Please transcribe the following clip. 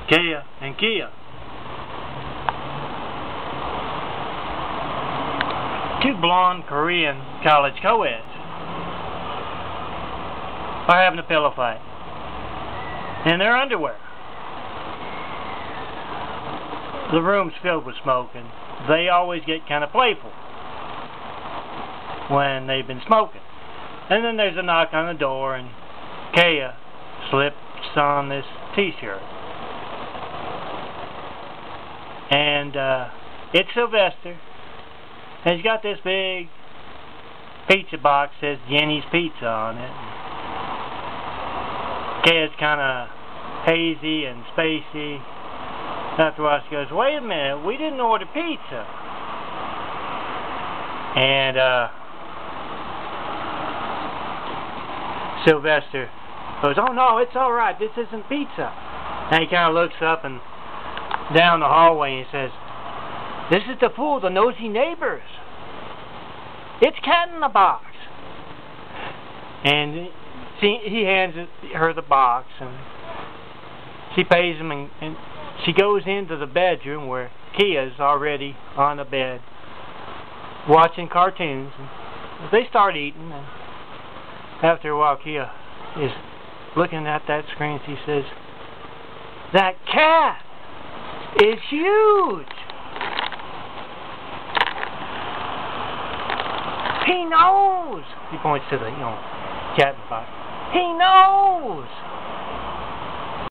Kia and Kia. Two blonde Korean college co-eds are having a pillow fight in their underwear. The room's filled with smoke, and they always get kind of playful when they've been smoking. And then there's a knock on the door, and Kia slips on this t-shirt. And it's Sylvester. And he's got this big pizza box that says Jenny's Pizza on it. Kia's kind of hazy and spacey. After a while she goes, "Wait a minute, we didn't order pizza." And Sylvester goes, "Oh no, it's alright, this isn't pizza." And he kind of looks up and down the hallway and he says, "This is to fool the nosy neighbors. It's Cat in the Box." And he hands her the box, and she pays him, and she goes into the bedroom where Kia's already on the bed watching cartoons. And they start eating, and after a while Kia is looking at that screen. She says, "That cat is huge. He knows." He points to the, cat in the box. "He knows."